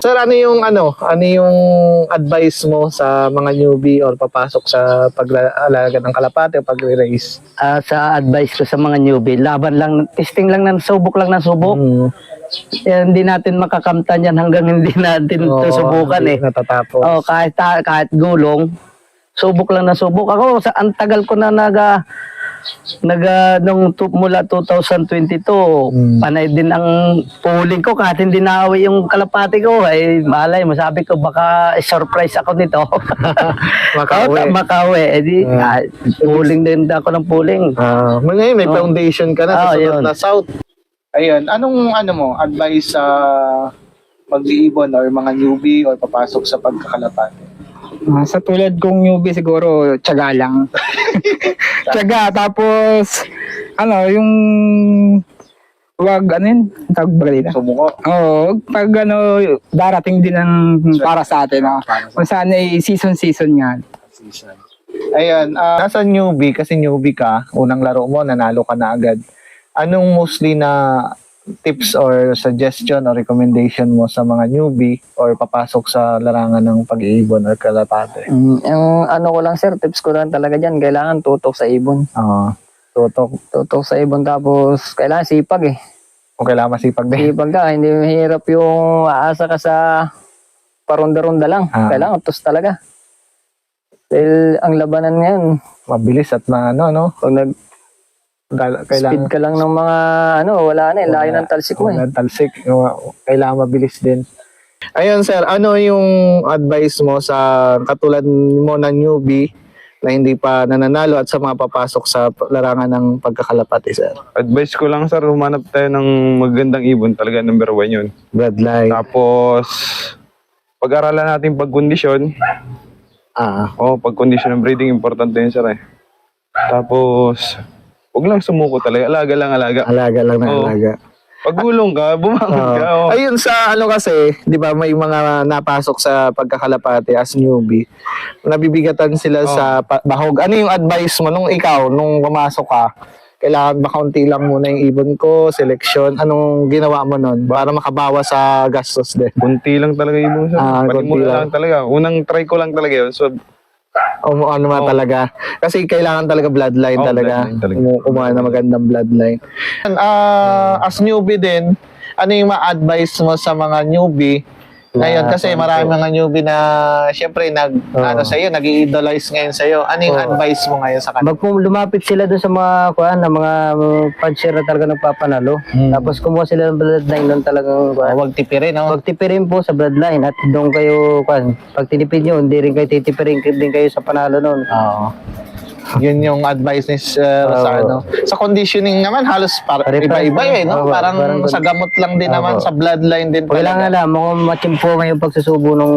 Sir, ano yung advice mo sa mga newbie or papasok sa pag-alaga ng kalapate o pag-raise? Sa advice ko sa mga newbie, laban lang, testing lang ng subok lang ng subok. Hindi natin makakamtan yan hanggang hindi natin ito subukan hindi eh. natatapos. Kahit gulong, subok lang na subok. Ako, ang tagal ko na mula 2022, panay din ang puling ko kahit hindi naawi yung kalapati ko. Malay, masabi ko baka surprise ako nito. Makauwi. Puling din ako ng puling. Ngayon may foundation ka na sa sunod yun. na south. Ayun, anong advice sa mag-iibon or mga newbie or papasok sa pagkakalapate? Sa tulad kong newbie siguro, tiyaga lang. Tiyaga, tapos, yung, tawag ba dito? Sumuko. Oo, pag darating din ang para sa atin. Kung saan ay season nga. Ayun, nasa newbie, kasi newbie ka, unang laro mo, nanalo ka na agad. Anong mostly na tips or suggestion or recommendation mo sa mga newbie or papasok sa larangan ng pag-iibon or kalapate? Yung ko lang sir, tips ko lang talaga dyan, kailangan tutok sa ibon. Tutok. Tutok sa ibon, tapos kailangan sipag eh. O kailangan masipag din. Sipag ka, hindi mahirap yung aasa ka sa paronda-ronda lang. Kailangan tos talaga. Dahil ang labanan ngayon, Mabilis at no? pag Kailangan speed ka lang ng mga wala na eh, layo ng talsik mo eh. talsik. Kailangan mabilis din. Ayun sir, ano yung advice mo sa katulad mo na newbie na hindi pa nananalo at sa mga papasok sa larangan ng pagkakalapati, sir? Advice ko lang, sir, humanap tayo ng magandang ibon. Talaga number 1 yun. Bloodline. Tapos, pag-aralan natin pagkondisyon. Pagkondisyon ng breeding, importante yun, sir eh. Tapos, huwag lang sumuko talaga. Alaga lang, alaga. Alaga lang na alaga. Pag gulong ka, bumangon ka. Ayun sa kasi, 'di ba, may mga napasok sa pagkakalapate as newbie. Nabibigatan sila sa bahog. Ano yung advice mo nung pumasok ka? Kailangan ba kaunti lang muna yung ibon ko, selection? Anong ginawa mo nun para makabawas sa gastos din? Kunti lang talaga ibon, sir. Kunti lang talaga. Unang try ko lang talaga yun. So, talaga. Kasi kailangan talaga bloodline talaga. Bloodline talaga. Kumuha na magandang bloodline. As newbie din, ano yung ma-advise mo sa mga newbie? Ngayon, kasi marami mga newbie na syempre nag-i-idolize ngayon sa'yo. Ano yung advice mo ngayon sa kanila? Lumapit sila doon sa mga mga puncher na talaga nagpapanalo. Tapos kumuha sila ng bloodline doon talagang Huwag tipirin, no? Huwag tipirin po sa bloodline at doon kayo pag tinipid nyo, hindi rin kayo titipirin din kayo sa panalo noon. Yun yung advice ni sir sa conditioning naman halos iba-iba no? Parang sa gamot lang din naman, sa bloodline din Kailangan lang mo machimpo ngayon pagsusubo ng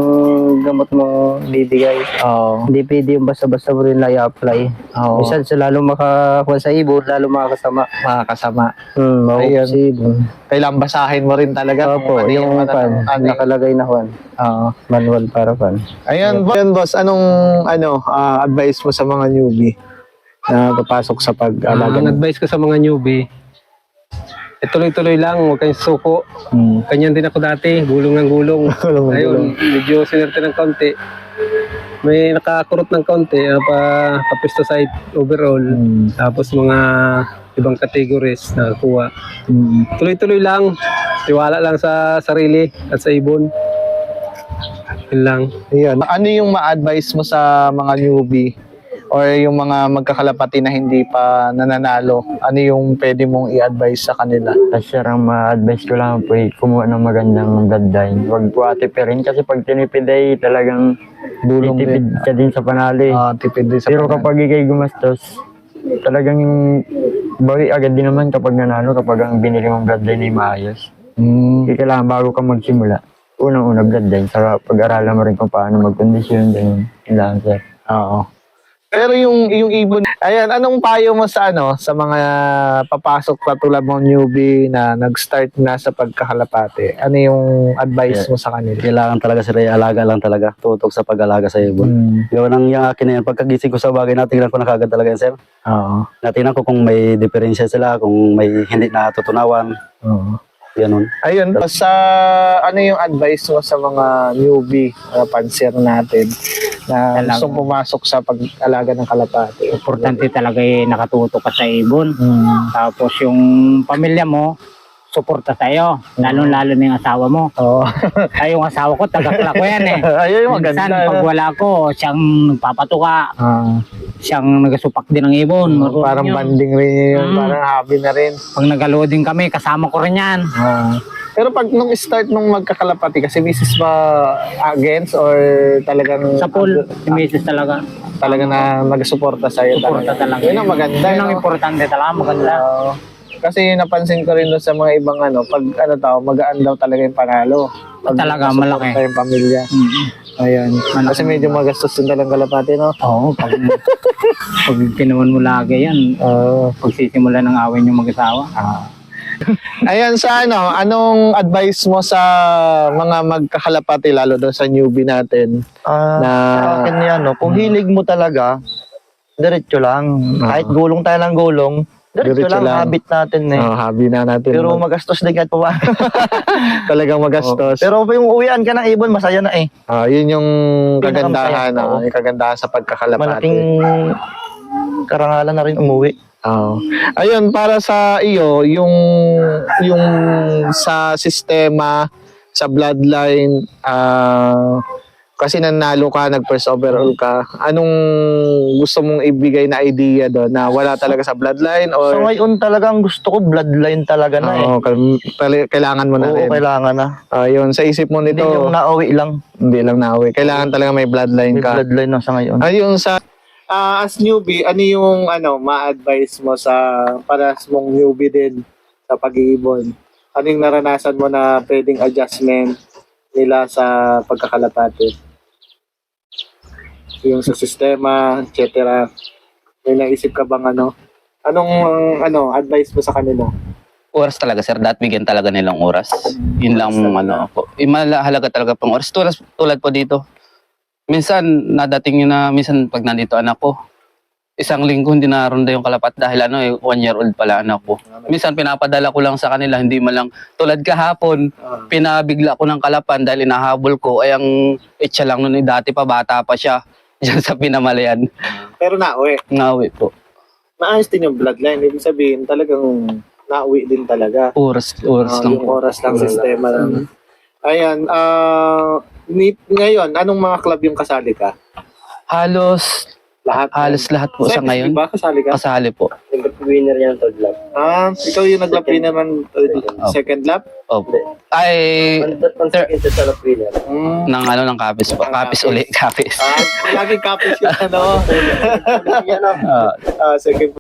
gamot mo bibigay. Hindi pwede yung basta-basta mo rin na i-apply. Minsan lalo makakuha sa ibon, lalo makakasama. Ayun. Kailangan basahin mo rin talaga. Yung nakalagay na manual para pan. Ayun, boss, anong advice mo sa mga newbie na papasok sa pag-alaga? Ang advice ko sa mga newbie, tuloy-tuloy lang, huwag kayong suko. Ganyan din ako dati, gulong ng gulong. Ayun, medyo sinerte ng kaunti. May nakakurot ng kaunti, pa-pesticide overall. Tapos mga ibang categories na kuha. Tuloy-tuloy lang, tiwala lang sa sarili at sa ibon. Yun lang. Ayun. Ano yung ma-advise mo sa mga newbie or yung mga magkakalapati na hindi pa nananalo? Ano yung pwede mong i-advise sa kanila? Sir, ang ma-advise ko lang po ay kumuha ng magandang bloodline. Huwag po atipirin kasi pag tinipid ay talagang tipid ka din sa panalo eh. Tipid din sa Pero kapag ikay gumastos, talagang bawi agad din naman kapag nanalo, kapag ang binili mong bloodline ay maayos. Kailangan bago ka magsimula, unang-una bloodline, sa pag-aralan mo rin kung paano mag-kondisyon, ganyan. Kailangan, sir. Pero yung ibon, ayan, anong payo mo sa sa mga papasok katulad mong newbie na nag-start na sa pagkakalapate? Ano yung advice mo sa kanila? Kailangan talaga sila alaga lang talaga, tutok sa pag-alaga sa ibon. Yung akin na yan, pagkagising ko sa bagay, natingnan ko na kagad talaga yan, sir. Natingnan ko kung may diferensya sila, kung may hindi natutunawan. Ganun. Ayun, sa ano yung advice mo sa mga newbie panser natin na gustong pumasok sa pag-alaga ng kalapati? Importante talaga nakatuto ka sa ibon. Tapos yung pamilya mo, suporta sa'yo. Lalo-lalo na yung asawa mo. Oo. Ay, yung asawa ko, taga-clock ko yan eh. Ayun yung Minsan, maganda. pag wala ko, siyang nagpapatuka. Siyang nagasupak din ng ibon. Marunong Parang yun. banding rin yun, parang hobby na rin. Pag nag-loading kami, kasama ko rin yan. Pero pag nung start nung magkakalapati, kasi misis ba against or talagang Sa pool, si Mrs. talaga. talaga na nagsuporta sa'yo? Suporta talaga. Yun ang maganda. Yun ang no? importante talaga, maganda. Kasi napansin ko rin doon sa mga ibang pag magaan daw talaga yung panalo. Pag Talaga, nasuporta malaki. yung pamilya. Ayan. Kasi medyo magastos din talagang kalapati, no? Oo, pag kinuman mo lagi yan, pag sisimula ng awin yung mag-asawa. Ayan, sa anong advice mo sa mga magkakalapati, lalo doon sa newbie natin? Sa akin yan, no? Kung hilig mo talaga, diretso lang. Kahit gulong tayo ng gulong, diretso lang, habit natin eh. Hobby na natin. Pero magastos din kahit pa. talagang magastos. Pero yung uwian ka ng ibon, masaya na eh. Yun yung kagandahan, Pinakamasaya, oo. yung kagandahan sa pagkakalapati. Malaking karangalan na rin umuwi. Ayun, para sa iyo, yung sa sistema, sa bloodline, kasi nanalo ka, nag-first overall ka, anong gusto mong ibigay na idea doon na wala talaga sa bloodline or So ngayon talagang gusto ko bloodline talaga na eh. kailangan mo na Oo, rin? kailangan na. Yun, sa isip mo Hindi nito, yung nauwi lang. hindi lang nawi. Kailangan talaga may bloodline May ka. bloodline na sa ngayon. Ayun sa as newbie, ano yung ma-advise mo para sa mong newbie din sa pag-iibon? Ano yung naranasan mo na pwedeng adjustment nila sa pagkakalapati? Yung sa sistema, etc. May naisip ka bang anong advice mo sa kanila? Oras talaga, sir. Dapat bigyan talaga nilang oras. Yun lang po. Mahalaga talaga pang oras. Tulad po dito. Minsan, nadating yun na, minsan pag nandito anak ko, isang linggo hindi naronda yung kalapat dahil 1 year old pala anak ko. Minsan pinapadala ko lang sa kanila, hindi man lang, tulad kahapon, pinabigla ko ng kalapan dahil inahabol ko, ay ang itcha lang nun, dati pa, bata pa siya, dyan sa Pinamalayan. Pero nauwi. Nauwi po. Maayos din yung bloodline. Ibig sabihin, talagang nauwi din talaga. Oras lang Yung po. oras lang, sistema lang. Ayan, ngayon, anong mga club yung kasali ka? Halos lahat po sa ngayon. Diba kasali ka? Kasali po. Winner yan, third lap. Ikaw yung nag-lapin naman second lap? Opo. Ay, sa lap winner. ng kapis po. Kapis uli, kapis. Laging kapis yung second